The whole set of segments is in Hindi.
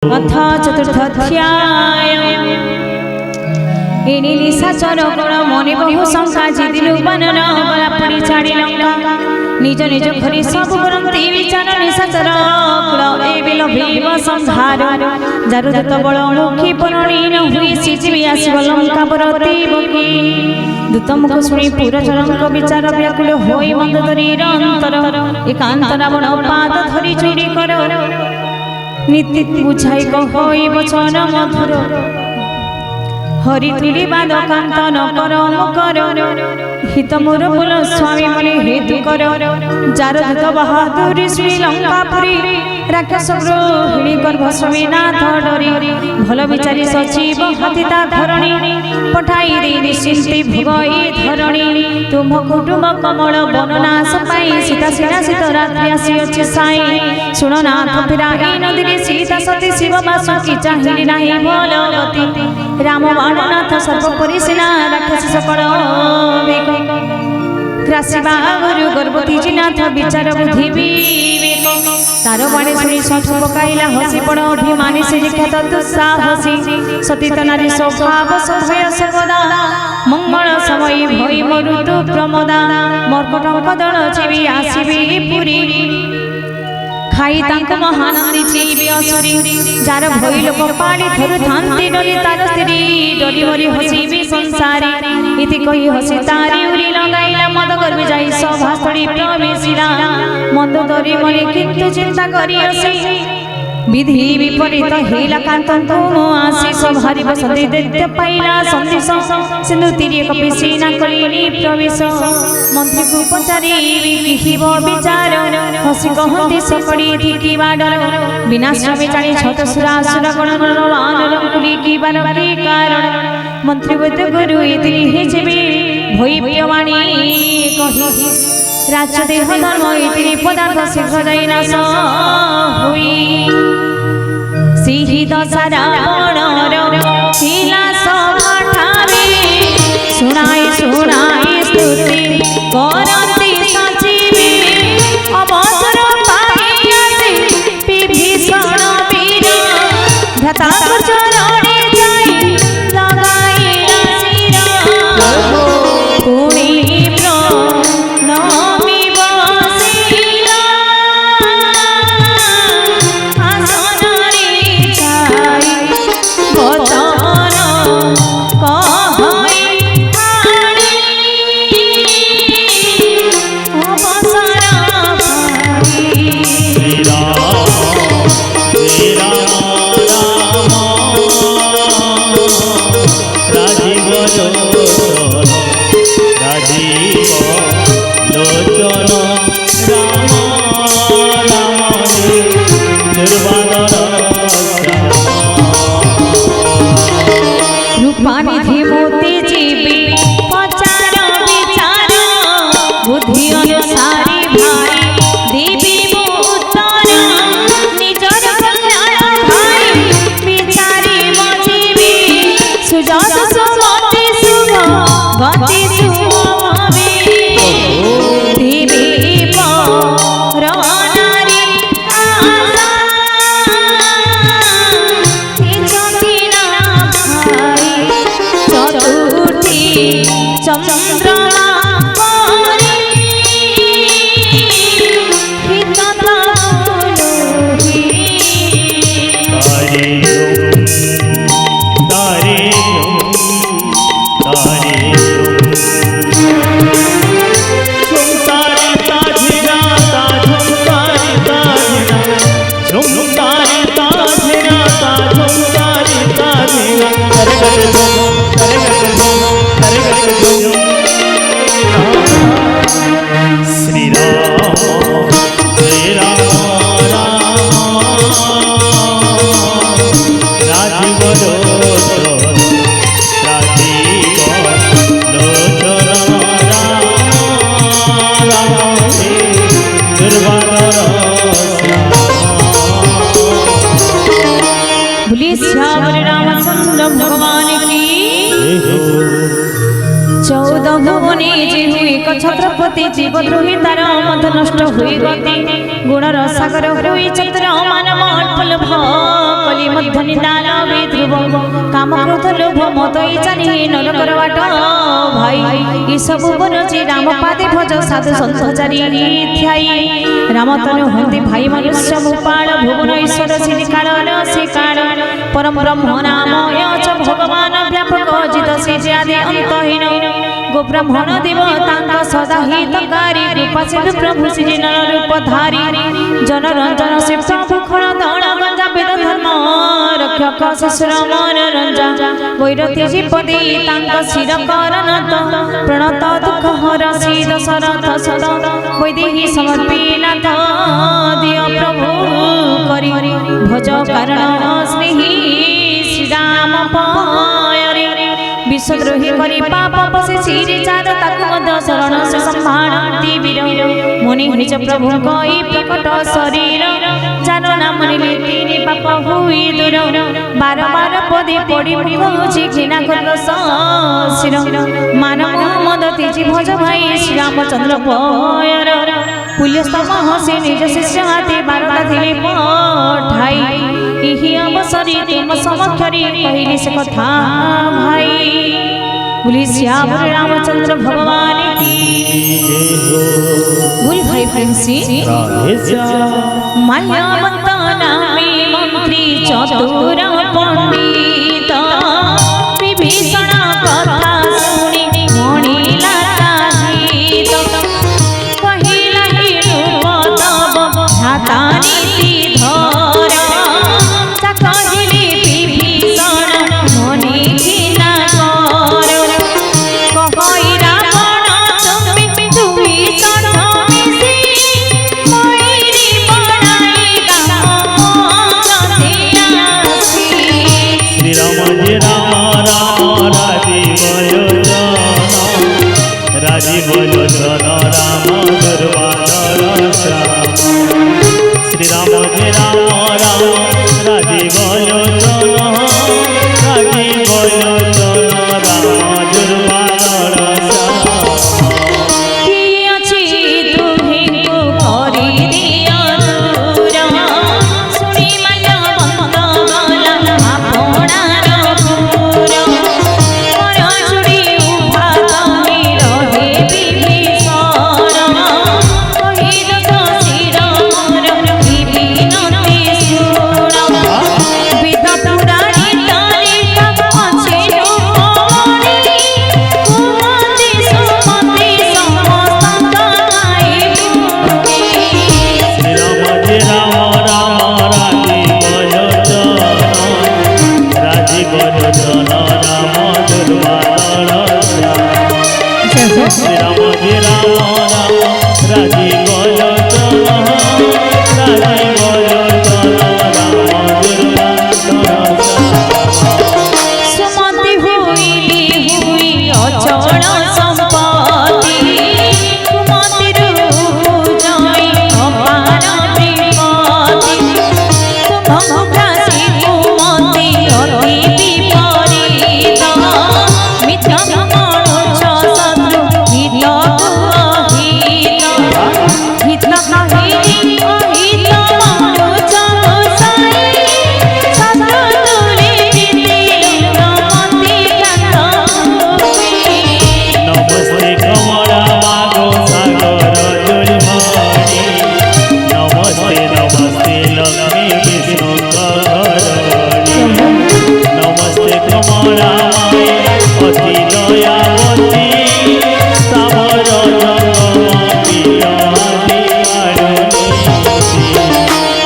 अथ चतुर्थाध्याय एने निशाचर गुण मने बहु शंका जिदिलु बनन बलापड़ी छाड़ी लंका निज निज घरे सब करंती विचार निशाचर कुल एबिल भीम संहार जारु जत बळ मुखी पुरणी न हुई सिजिबि आसिब लंका परती बकी दूत मुख शुणी पुरचरंक विचार व्याकुल होई मंद धरी अंतर एकांत रावण पाद धरी चूड़ी कर नीति बुझाई कहोई वचन मधुर हरि तुली बाद कांतन परम कर हित मोर बोल स्वामी मने हेतु कर जार दूत बहादुर श्रीलंकापुरी राक्षस गृहिणी गर्भ स्वामीनाथ डरी भल विचारी सचिव हतिता धरणी पठाई दे निश्चिंती भोगई धरणी तुम कुटुंब कमल बननाश पाई सीता सीना सीत रात्रि आसी अछि साई सुन नाथ फिराई नदीरे सीता सती शिव बासुकी चाहिली नाही बलवती राम बाणनाथ सर्वपरि सेना राक्षस सकल ग्रासिबा गुरु गर्भवती जिनाथ विचार बुद्धि विवेक तार बाणी शुणी सठ पकाइला हसी पड़ अभिमानी से ख्यात दुस्साहसी सतीत नारी स्वभाव सभय सर्वदा मंगल समय भई मरुतु प्रमदा मर्कटंक दल जीवी आसीबी पुरी खाई तांको महानंदी जीवी असुरी जार भई लोक पाड़ी थरु थांती डरी तार स्त्री डरी मरी हसीबी संसारी इति कही हसी तारी उरी लगाइला मद गर्मी जाई सभास्थली प्रवेशिला मद धरी मरी किंतु चिंता करी हसी विधि विपरीत हेला कांतंतु आसी सभारी बसती दैत्य पाइला संदेश सिंधु तीरे कपि सीना कलिनी प्रवेश मंत्री को पचारी किहिब विचार हसी कहती सकड़ी थी बाडर विनाश बेचारी छत सुरा सुरा गण वानर कुली की बार की कारण मंत्री वैद्य गुरु इति हे जेबे भई प्रियवाणी कहि राज्य देह धर्म इति पदार्थ शीघ्र जाई नाश हुई सिहि दशरा बणर हिला सभा ठारे सुनाई सुनाई स्तुति करती सचिवे अवसर पाई आसी विभीषण वीर भ्राता चरणे जाई लगाइला शिर पुणी 14 ভুবনে যে হুই ছত্রপতি জীবদ্রোহী তার মত নষ্ট হুই গতি গুণর সাগর হুই চতুর মানব অল্প কলি মধ্য নিদান বিধ্রুব কাম ক্রোধ লোভ মত জানি নরকর বাট ভাই এসবু বনছি রাম পাদে ভজ সাধু সন্তচারি ধ্যাই রামতনু হন্তি ভাই মনুষ্য ভূপাল ভুবন ঈশ্বর শ্রী কারণ শ্রী কারণ পরম ব্রহ্ম নাময় চ ভগবান ব্যাপক জিত শ্রী আদি অন্তহীন গো ব্রাহ্মণ দেবতাঙ্ক সদা হিতকারী কৃপা সিন্ধু প্রভু শ্রী নর রূপধারী জনরঞ্জন শিব ভূষণ দଳ গঞ্জা বেদ ধর্ম রক্ষক শিশুর মনোরঞ্জা বৈরতি জীপতি তাঙ্ক শির করনত প্রণত দুঃখ হর শ্রী দশরথ সদ বৈদেহী সমর্পিনাথ দিয় প্রভু করি ভজ কারণ স্নেহী শ্রীরাম পয়রে विश्वद्रोही करी पाप बसे श्री चार ताकु मध्य शरण से संभाळंती वीर मुनि निज प्रभु कई प्रकट शरीर जार नाम निले तिनि पाप हुई दूर बार बार पदे पड़ी मुझे घृणा कर शिर मानव मद तेजी भज भाई श्री रामचंद्र पयर पुल्यस्तम हसे निज शिष्य हाथे बारदा थिले पठाई इहि अवसरे तुम समक्षरे कहिली से कथा भाई बोली श्यामर रामचंद्र भगवान की बोल भाई फ्रेंड्सी माल्यावंत नामी मंत्री चतुर पंडित विभीषण कथा सुनी मणिला काहित कहिला हि रूप तब ढाका नीति धर कहिली विभीषण मणि घिना कर कहि रावण तुमि दुई सन मिसी मयरी बनाई राम जतियासी श्री राम जी राम राम राजीव लोचन राम दुर्वाधर श्याम श्री राम जी राम राम राजीव लोचन राजीव लोचन राम दुर्वाधर श्याम कि अछि तुहि को करि दिया दूर सुनि माल्यवंत गला आपणार पुर कर चुड़ी उभा कहि रहे विभीषण कहि दस शिर मोर विपिनति सुर विद पुराणी तारिका अछि रूपमणि कुमति सुमति समस्त गाई श्री राम जी राम राम राजीव लोचन राम दुर्वाधर श्याम श्री राम जी राम राम राजीव लोचन राजीव लोचन राम दुर्वाधर श्याम सुमति हुई अचल संपत्ति कुमति जय अपार विपत्ति तुम्हासी कुमति अति विपरीत मिथ्या मनुष्य शत्रु हित अहित हित कहिली अहित मनुष्य गोसाई शत्रु तुले नीति लोकमति कांत नमस्ते कमला मागो सागर दुर्मणि नमस्ते नमस्ते लक्ष्मी विष्णु करणि नमस्ते कमला माए अति दयावती सावर जगमपि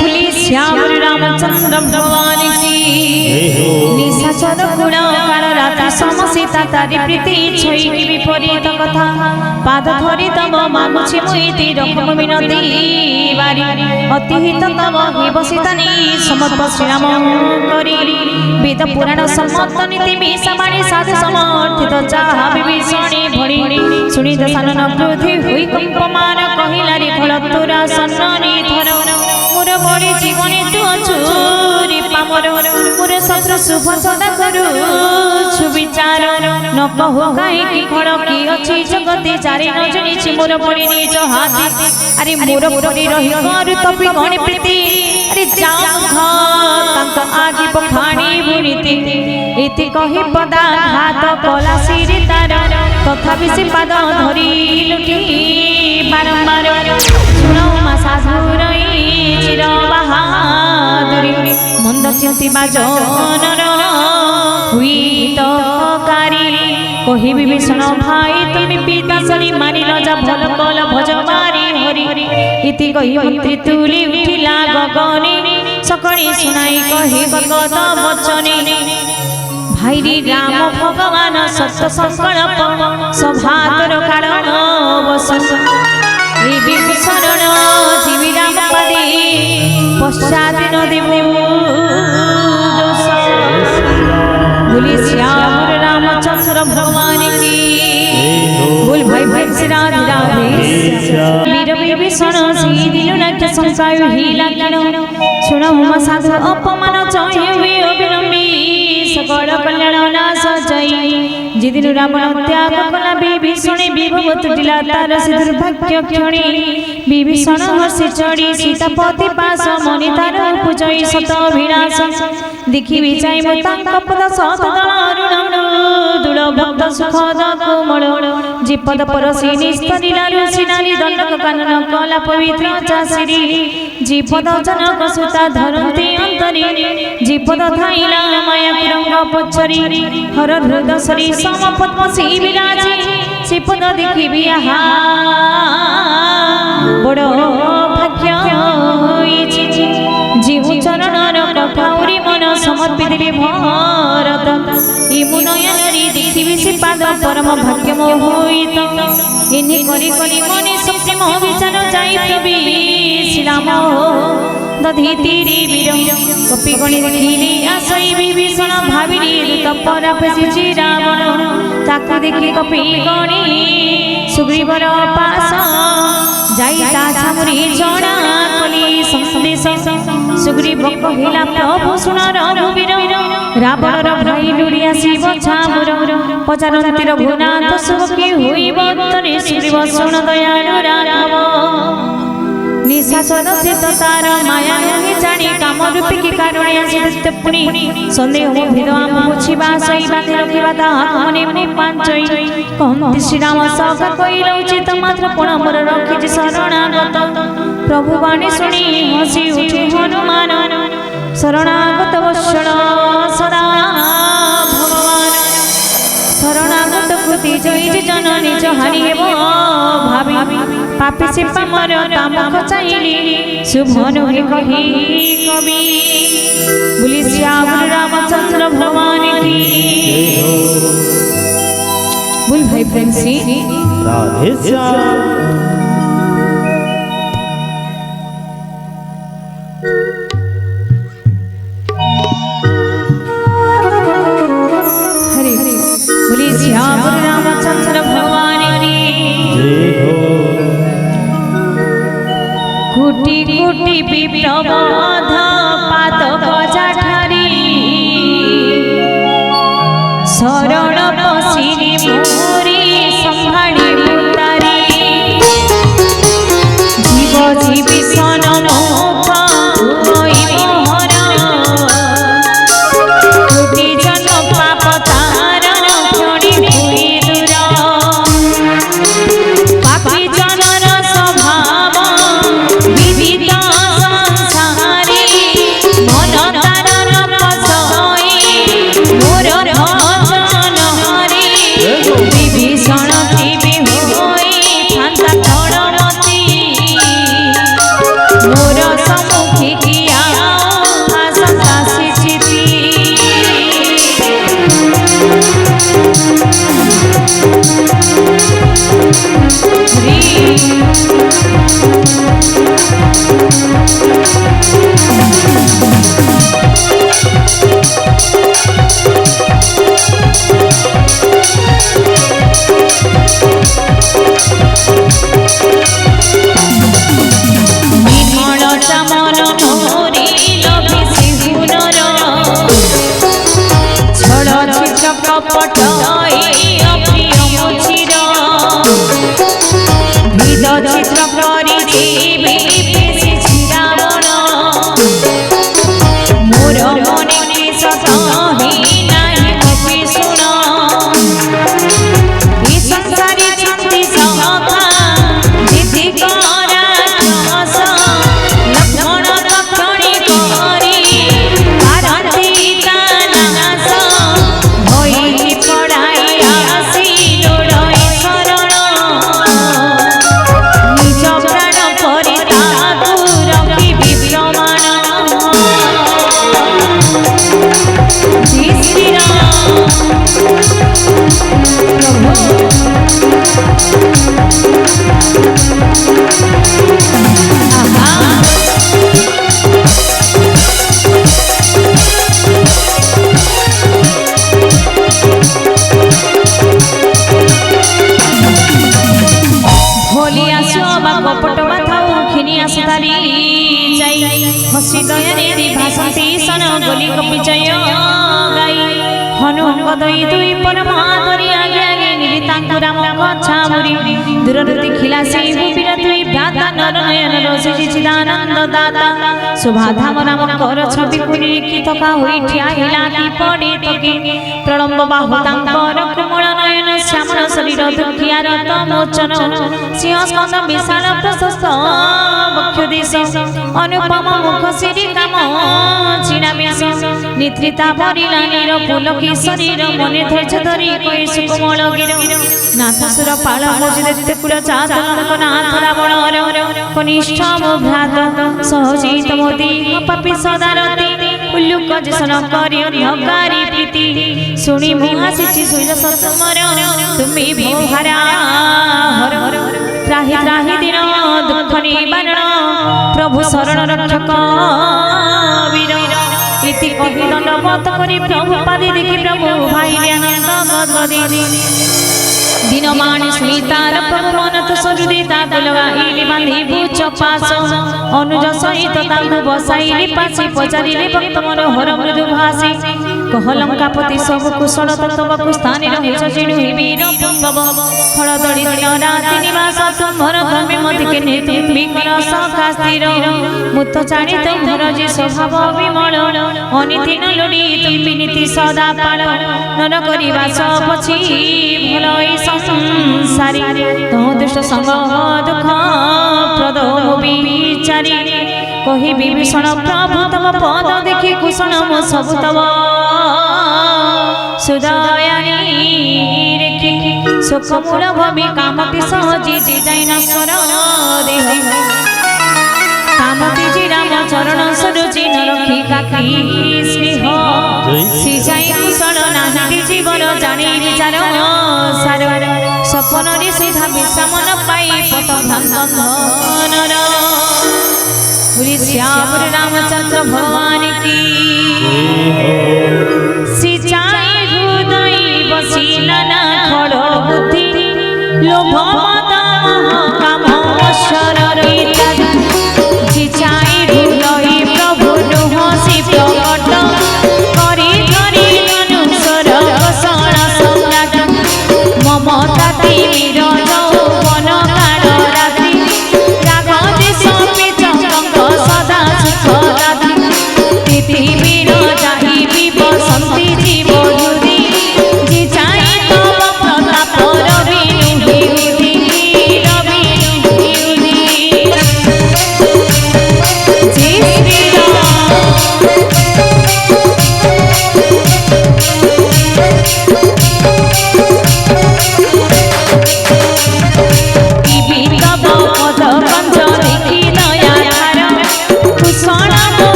भूली श्याम रामचंद्र भगवान की निशाचर गुण काल रात्रि समसीता तारी प्रीति छई विपरीत कथा पाद धरि तब मागुछि मुइति रकम मिनति बारी अति हित तब हि बसितनि समर्प श्रीराम करी वेद पुराण सम्मत नीति मिसामाणी साधु समर्थित चाहा विभीषणी भणी सुनि दशानन क्रोधी हुई कंपमान कहिला रे खल तोरा सन्ननी धर মোর বড়ি জীবনে তু অছুরি পামর মোর শত্রু শুভ সদা করুছু বিচার ন কহু কাহিকি খড় কি অছি জগতে চারি ন জানিছি মোর বড়ি নিজ হাতে আরে মোর বড়ি রহি করু তপি গণে প্রীতি আরে যাও তাঙ্ক আগি পখাণি বুনিতি ইতি কহি পদা ঘাত কলা শিরে তার তথাপি সে পাদ ধরি লুটি বারম্বার শুনাও মা সাধুর চির বাহাদুরি মন্দ চিন্তিবা জনর হুইতকারী কহি বিভীষণ ভাই তুমি পিতা শনি মারিল যা ভাল কল ভজ মারি হরি ইতি কহি মন্ত্রী তুলি উঠিলা গগনে সকলে শুনাই কহি গগত বচনে ভাইরি রাম ভগবান সত্য সংকল্প সভাতর কারণ বসন এই বিভীষণ জীবী রাম পদে পশ্চাৎ ন দেব बोले श्याम रामचंद्र भगवान की बोल भाई भाई श्री राधे राधे वीर विभीषण श्री दीननाथ संसाय हिला किण सुन हुम साधु अपमान चहे हुए अविलंबी सकल कल्याण नाश जय जिदिन रावण त्याग कला विभीषण विभव तुटिला तार से दुर्भाग्य क्षणी विभीषण हसी चढ़ी सीतापति पास मणि तार पूजय सत विनाश देखी विचाय मुतांक पद सत दल दूर भक्त सुखद कोमल जे पद परसी निस्तरिला ऋषि नारी दंडक कानन कला पवित्र चासिरी जे पद जनक सुता धरती अंतरी जे पद थाइला माया कुरंग पछरी हर हृदय सरी सम पद्म श्री विराजे से पद देखी बिहा बड़ भाग्य होइछि जीव चरणर कथाउरी मन समर्पित भरत इमुनयरी देखिबि से पाद परम भाग्य मोहित इनि करी करी मने सप्रेम विचार जाइतबि श्री राम दधिति वीर कपि गणि देखिली आसई विभीषण भाबिली दूत परापसि रावण ताकु देखि कपि गणि सुग्रीवर पास जाइता छामुरी जड़ा कली संदेश सुग्रीव कहिला प्रभु सुन रघुवीर रावणर भाई लुड़िया शिव छामुर पचारंती रघुनाथ शुभ की हुई बतरे सुग्रीव सुन दयालु राघव निशाचर से तो तार माया नहीं जानी काम रूपी की कारुण्य से पुणी संदेह भेद आम बुझिबा सईबा रखिबा ता मने मो पांचई कहंती श्री राम सखा कइल उचित मात्र कोण मोर रखिछि शरणागत प्रभु बाणी सुनी हसी उठे हनुमान शरणागत वत्सल सदा भगवान शरणागत कृति जय जननी जहानी हेब भाबी पापी से पामर तामुख चाइली शुभ नुहे कही कवि बोली श्याम रामचंद्र भगवान की बोल भाई प्रेम से राधे श्याम हरे बोली श्याम रामचंद्र भगवान की कोटि कोटि विप्रबोध पाद गजा ठारी शरण पशिरी मोरी संभाड़ी उतारी हसी दयारे भाषती सन गोली विजय गाई हनुमंग दई दुई परमादरी आगे आगे निरितांग राम कछामुरी दूरରୁ ଦେଖିଲା ସେଇ ଭୂମିର ଦୁଇ ଭ୍ରାତା ନରନୟନ ରସି ଚିଦାନନ୍ଦ ଦାତା ଶୋଭାଧାମ ନାମଙ୍କର ଛବିକୁ ନିରୀକ୍ଷିତ କା ହୋଇ ଠିଆ ହେଲା କି ପଡ଼ି ତକି ପ୍ରଳମ୍ବ ବାହୁ ତାଙ୍କର କୋମଳ ନୟନ ଶ୍ୟାମଳ ଶରୀର ଦୁଃଖିଆର ତମୋଚନ ସିଂହ ସ୍କନ୍ଦ ବିଶାଳ ପ୍ରଶସ୍ତ ବକ୍ଷ ଦେଶ ଅନୁପମ ମୁଖ ସିରି କାମ ଚିଣା ବେଶ ନିତ୍ରିତା ଭରିଲା ନୀର ପୁଲକି ଶରୀର ମନେ ଧୈର୍ଯ୍ୟ ଧରି କହି ସୁକୋମଳ ଗିର ନାଥସୁର ପାଳ ମଜି ଦେଖତେ କୁଳ ଚାତଙ୍କ ନାଥ ରାବଣର କନିଷ୍ଠ ମୋ ଭ୍ରାତ ସହଜିତ ମୋଦି ପାପି ସଦାରତି ଉଲ୍ଲୁକ ଯେସନ କରି ଅନ୍ଧକାରୀ ପ୍ରୀତି ଶୁଣି ମୁଁ ଆସିଛି ଶୋଇଲ ସତମର ତୁମେ ଭୋହାରା ହର ତ୍ରାହି ତ୍ରାହି ଦିନ ଦୁଃଖ ନିବାରଣ ପ୍ରଭୁ ଶରଣ ରକ୍ଷକ ବୀର इति कहि दंडवत करी प्रभु पादे देखि प्रभु भाई आनंद गदगदी दिनमान स्मितार प्रभु मन तो सरुदिता दुलगाइली बांधी बुच पास अनुज सहित तांगु बसाइली पासी पचारिले भक्त मनोहर मृदु भासी कहलंकापति सब कुशल तत्वकु स्थान रहिछ चिणु वीर पुंगव खळदड़ी दिन राति निवास तुम्हर क्रमे मति के नेति विकर सखा स्थिर मुत चाणी तुम्हर जे स्वभाव विमल अनिति न लोडी तुम्पि नीति सदा पाल नर करिवा सब पछि भलई संसारी तो दुष्ट संग दुख प्रद विचारी कहि विभीषण प्रभु तव पद देखि कुशल मो सब तव सुदयानी रेखि शोकमूल भवि कामति सहजी जाई न स्वर देह कामति जी राम चरण सरुचि न रखी काकी स्नेह सिजाई कुशल नाहि जीवन जानी विचार सार सपन रे सीधा विश्रामन पाई पत भ्रांतनर पुरी श्याम रामचंद्र भगवान की सिजाई हृदय बसिला ना खड़ बुद्धि लोभ मद काम शररी सिजाई हृदय प्रभु हसी प्रकट करी धरी अनुसर कषण सम्राट ममता तिमिर यौवन काल रात्रि राग देश पिचंग सदा सुख दाता पृथिवीर जाहि विवसन्ति जीव युधि जे चाहे तव प्रताप रविनु हिरुधि रविनु हिरुधि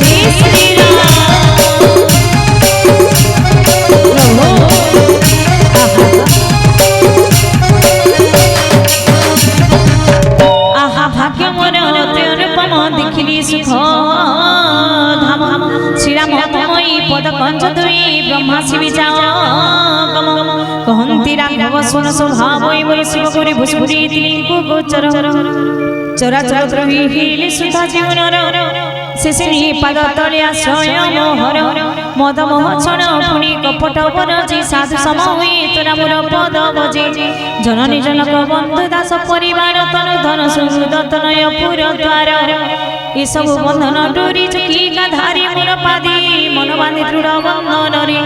जय श्री सुन स्वभाव शिवपुरी भुजपुरी तिलको गोचर चराचर द्रोही हिली सुधा जीवनर शेषे पाद तले आश्रय मोहर मद मोह क्षण पुणी कपट बरजी साधु सम हुई तोरा मोर पद बजे जननी जनक बंधु दास परिवार तनु धन सुहृद तनय पुर द्वार এসব বন্ধন ডোরি চকিকা ধারি মোর পাদি মন বাঁধি দৃঢ় বন্ধনরে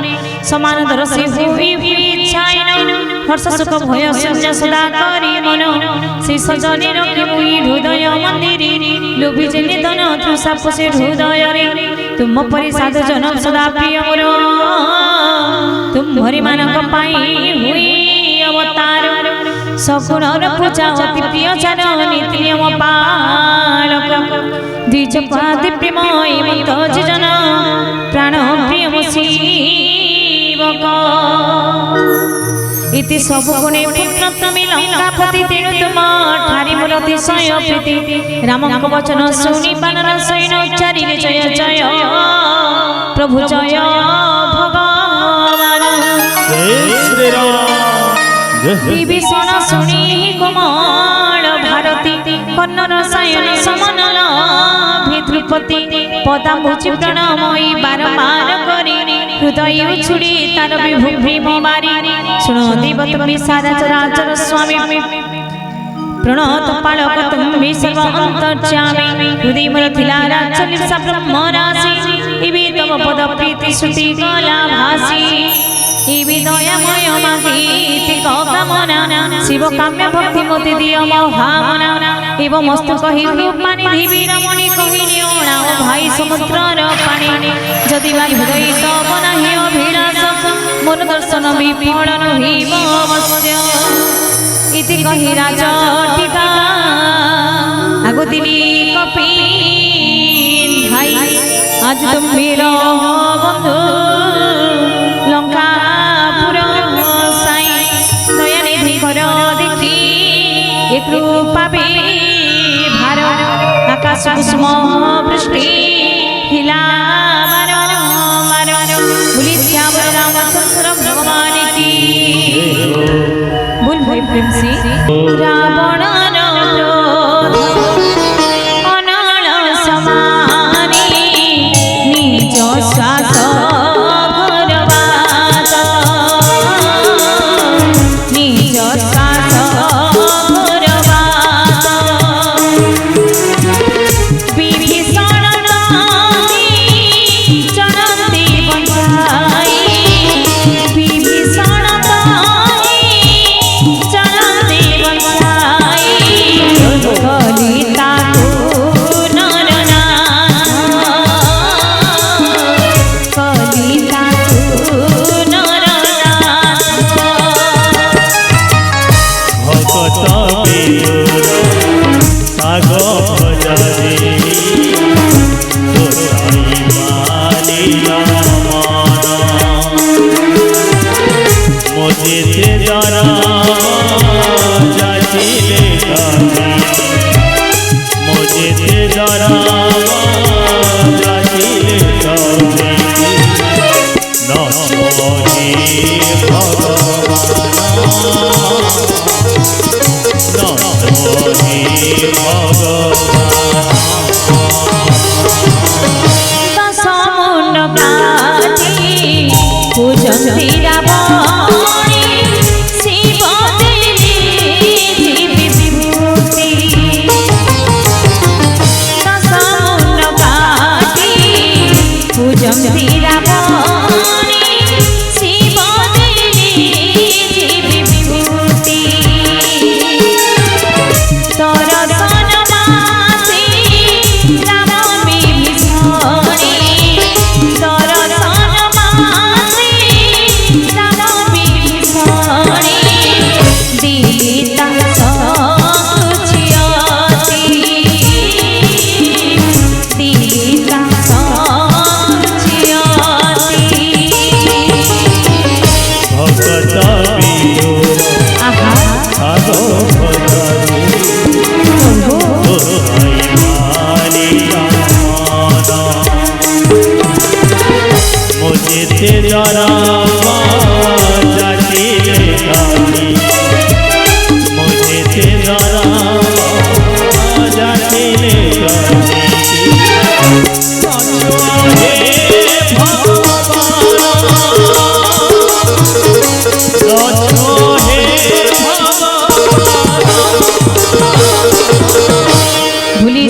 সমান দরসে হুই হুই ছাইন হর্ষ সুখ ভয় শূন্য সদা করি মন সেই সজনে রক্ষে মুই হৃদয় মন্দিরে লোভিছে নিধন তৃষা পোষে হৃদয়রে তুম পরি সাধু জনম সদা প্রিয় মোর তুমরি মানক পাই হুই অবতার সগুণর পূজা অতি প্রিয় জান নীতি নিয়ম পালক দ্বিজ পাদি প্রেময় মন্ত জন প্রাণ প্রিয় শিবক ইতি সবু গুণে পুত্র তুমি লঙ্কাপতি তেণু তুম ঠারি মোর অতিশয় প্রীতি রামଙ୍କ বচন শুনি বানর সৈন্য উচ্চারিলে জয় জয় প্রভু জয় ভগবান বিভীষণ শুনি কোমল ভারতী কর্ণর সায়ন সমনল ভিদ্রুপতি পদাম্বুজি প্রণময়ী বারবার করি হৃদয় ছুড়ি তার বিভু ভীম বারি শুনো দেব তুমি সারা চরাচর স্বামী প্রণত পালক তুমি সর্ব অন্তর্যামী হৃদয় মোর থিলা রাজলিপ্সা ব্রহ্ম রাশি ইবি তব পদ প্রীতি শ্রুতি কলা ভাসি ইবি দয়াময় মাগিতি কামনা শিব কাম্য ভক্তি মতি দিয় মহামনা এব মস্তু কহি রূপ মানি দেবী রমণী কহিনি ওণা ও ভাই সমুদ্রর পানি যদি বা হৃদয় তব নাহি অভিলাষ মন দর্শন বিফল নহিব অবশ্য ইতি কহি রাজ টিকা আগতিলি কপি ভাই আজ তুমির বন্ধু লঙ্কা কৃপাবে ভার আকাশ কুসুম বৃষ্টি হিলা মার মার বলি শ্যাম রামচন্দ্র ভগবান কি बोल भाई प्रेम से रावण अनल समानी निज श्वास भरवात निज श्वास भरवात विभीषण चढ़ती बंधाई विभीषण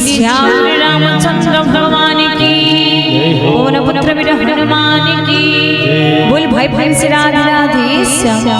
श्याम रामचंद्र मंत्र वीर हनुमान की बोल भाई भाई से राधे राधे श्याम।